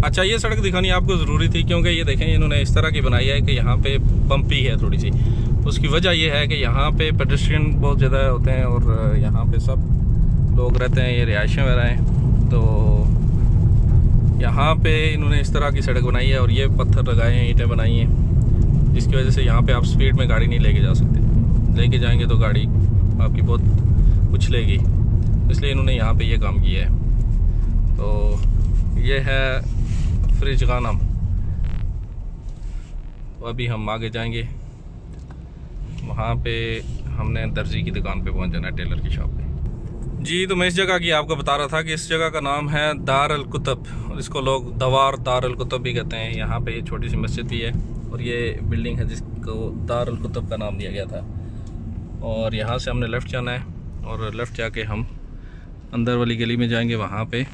अच्छा, ये सड़क दिखानी आपको ज़रूरी थी क्योंकि ये देखें इन्होंने इस तरह की बनाई है कि यहाँ पे बम्पी है थोड़ी सी। उसकी वजह ये है कि यहाँ पे पेडेस्ट्रियन बहुत ज़्यादा होते हैं और यहाँ पे सब लोग रहते हैं, ये रिहायशें वगैरह हैं। तो यहाँ पे इन्होंने इस तरह की सड़क बनाई है और ये पत्थर लगाए हैं, ईंटें बनाई हैं, जिसकी वजह से यहाँ पे आप स्पीड में गाड़ी नहीं लेके जा सकते। लेके जाएंगे तो गाड़ी आपकी बहुत उछलेगी, इसलिए इन्होंने यहाँ पे ये काम किया है। तो ये है फ्रिज गानम। तो अभी हम आगे जाएंगे, वहाँ पे हमने दर्जी की दुकान पे पहुँच जाना है, टेलर की शॉप पे। जी, तो मैं इस जगह की आपको बता रहा था कि इस जगह का नाम है दार अल कुतुब, और इसको लोग दवार दार अल कुतुब भी कहते हैं। यहाँ पे ये छोटी सी मस्जिद भी है और ये बिल्डिंग है जिसको दार अल कुतुब का नाम दिया गया था। और यहाँ से हमने लेफ़्ट जाना है और लेफ़्ट जाके हम अंदर वाली गली में जाएंगे, वहाँ पे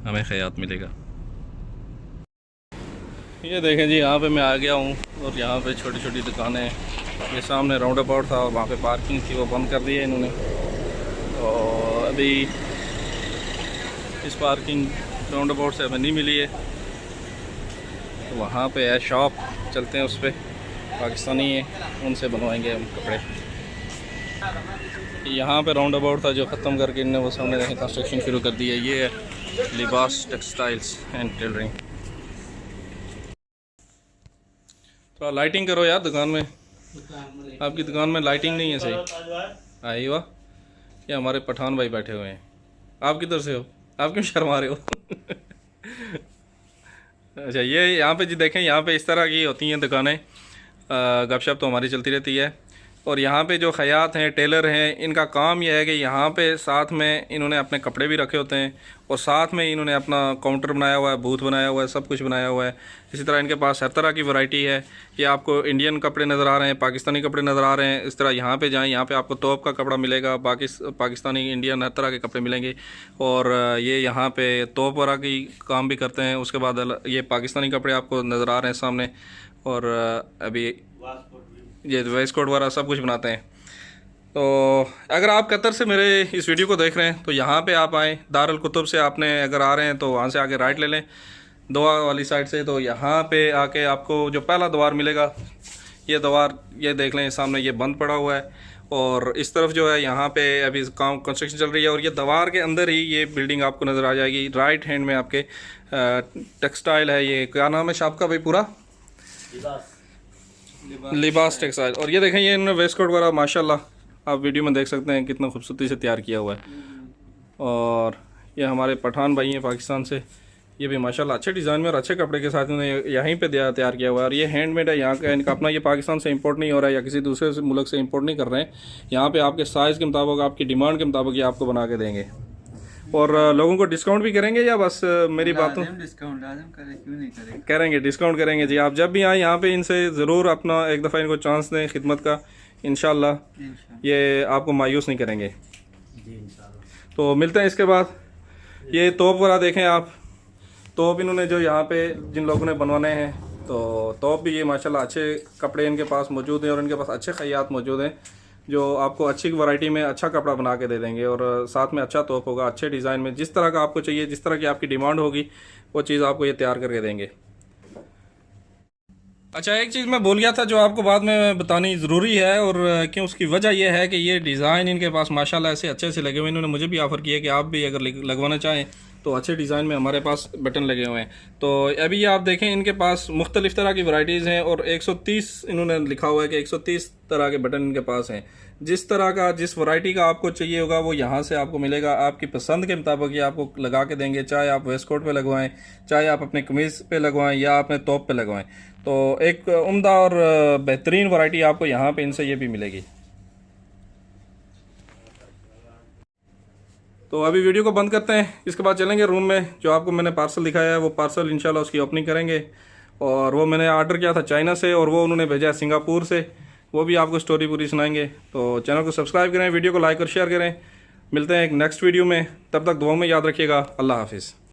हमें खयात मिलेगा। ये देखें जी, यहाँ पे मैं आ गया हूँ और यहाँ पे छोटी छोटी दुकानें हैं। ये सामने राउंड अबाउट था और वहाँ पे पार्किंग थी, वो बंद कर दी है इन्होंने। और अभी इस पार्किंग राउंड अबाउट से हमें नहीं मिली है, तो वहाँ पे है शॉप, चलते हैं उस पर। पाकिस्तानी है, उनसे बनवाएंगे हम कपड़े। यहाँ पे राउंड अबाउट था जो ख़त्म करके इन्होंने वो सामने देखें कंस्ट्रक्शन शुरू कर दी है। ये है लिबास टेक्सटाइल्स एंड टेलरिंग। थोड़ा लाइटिंग करो यार दुकान में, आपकी दुकान में लाइटिंग नहीं है सही। आई वाह, ये हमारे पठान भाई बैठे हुए हैं। आप किधर से हो, आप क्यों शर्मा रहे हो? अच्छा, ये यहाँ पे जी देखें, यहाँ पे इस तरह की होती हैं दुकानें। गपशप तो हमारी चलती रहती है। और यहाँ पे जो खयात हैं, टेलर हैं, इनका काम यह है कि यहाँ पे साथ में इन्होंने अपने कपड़े भी रखे होते हैं और साथ में इन्होंने अपना काउंटर बनाया हुआ है, बूथ बनाया हुआ है, सब कुछ बनाया हुआ है। इसी तरह इनके पास हर तरह की वैरायटी है। ये आपको इंडियन कपड़े नज़र आ रहे हैं, पाकिस्तानी कपड़े नज़र आ रहे हैं। इस तरह यहाँ पे जाएँ, यहाँ पे आपको तोप का कपड़ा मिलेगा, बाकी पाकिस्तानी, इंडियन, हर तरह के कपड़े मिलेंगे। और ये यहाँ पे तोप वगैरह की काम भी करते हैं। उसके बाद ये पाकिस्तानी कपड़े आपको नज़र आ रहे हैं सामने। और अभी ये वेस्ट कोट वगैरह सब कुछ बनाते हैं। तो अगर आप कतर से मेरे इस वीडियो को देख रहे हैं तो यहाँ पे आप आएँ। दारुल कुतुब से आपने अगर आ रहे हैं तो वहाँ से आके राइट ले लें दुआ वाली साइड से। तो यहाँ पे आके आपको जो पहला द्वार मिलेगा, ये द्वार ये देख लें, सामने ये बंद पड़ा हुआ है। और इस तरफ जो है यहाँ पे अभी काम कंस्ट्रक्शन चल रही है और ये द्वार के अंदर ही ये बिल्डिंग आपको नज़र आ जाएगी। राइट हैंड में आपके टेक्सटाइल है। ये क्या नाम है शॉप का भाई पूरा? लिबास टेक्सटाइल। और ये देखें, ये इन्होंने वेस्ट कोट वगैरह माशाल्लाह आप वीडियो में देख सकते हैं कितना खूबसूरती से तैयार किया हुआ है। और ये हमारे पठान भाई हैं पाकिस्तान से, ये भी माशाल्लाह अच्छे डिज़ाइन में और अच्छे कपड़े के साथ इन्होंने यहीं पे तैयार किया हुआ है। और ये हैंडमेड है, यहाँ का इनका अपना, ये पाकिस्तान से इंपोर्ट नहीं हो रहा है या किसी दूसरे मुल्क से इंपोर्ट नहीं कर रहे हैं। यहाँ पे आपके साइज़ के मुताबिक, आपकी डिमांड के मुताबिक ये आपको बना के देंगे। और लोगों को डिस्काउंट भी करेंगे या बस मेरी बातों? डिस्काउंट क्यों नहीं करेंगे, डिस्काउंट करेंगे जी। आप जब भी आए यहाँ पे इनसे ज़रूर अपना एक दफ़ा इनको चांस दें खिदमत का, इंशाल्लाह ये आपको मायूस नहीं करेंगे जी, इंशाल्लाह। तो मिलते हैं इसके बाद। ये तोप वगैरह देखें आप, तोप इन्होंने जो यहाँ पे जिन लोगों ने बनवाने हैं, तो तोप भी ये माशाल्लाह अच्छे कपड़े इनके पास मौजूद हैं और इनके पास अच्छे खयात मौजूद हैं जो आपको अच्छी वैरायटी में अच्छा कपड़ा बना के दे देंगे। और साथ में अच्छा तोप होगा, अच्छे डिज़ाइन में, जिस तरह का आपको चाहिए, जिस तरह की आपकी डिमांड होगी वो चीज़ आपको ये तैयार करके देंगे। अच्छा, एक चीज़ मैं भूल गया था जो आपको बाद में बतानी ज़रूरी है, और क्यों, उसकी वजह यह है कि ये डिज़ाइन इनके पास माशाल्लाह ऐसे अच्छे से लगे हुए हैं। इन्होंने मुझे भी ऑफ़र किया कि आप भी अगर लगवाना चाहें तो अच्छे डिज़ाइन में हमारे पास बटन लगे हुए हैं। तो अभी ये आप देखें, इनके पास मुख्तलिफ़ तरह की वैरायटीज़ हैं और 130 इन्होंने लिखा हुआ है कि 130 तरह के बटन इनके पास हैं। जिस तरह का, जिस वैरायटी का आपको चाहिए होगा वो यहाँ से आपको मिलेगा। आपकी पसंद के मुताबिक ये आपको लगा के देंगे, चाहे आप वेस्ट कोट पे लगवाएं, चाहे आप अपने कमीज़ पे लगवाएं या अपने टॉप पे लगवाएं। तो एक उम्दा और बेहतरीन वैरायटी आपको यहाँ पे इनसे ये भी मिलेगी। तो अभी वीडियो को बंद करते हैं, इसके बाद चलेंगे रूम में। जो आपको मैंने पार्सल दिखाया है वो पार्सल इंशाल्लाह उसकी ओपनिंग करेंगे। और वो मैंने ऑर्डर किया था चाइना से और वो उन्होंने भेजा है सिंगापुर से, वो भी आपको स्टोरी पूरी सुनाएंगे। तो चैनल को सब्सक्राइब करें, वीडियो को लाइक और शेयर करें। मिलते हैं एक नेक्स्ट वीडियो में, तब तक दुआ में याद रखिएगा। अल्लाह हाफिज़।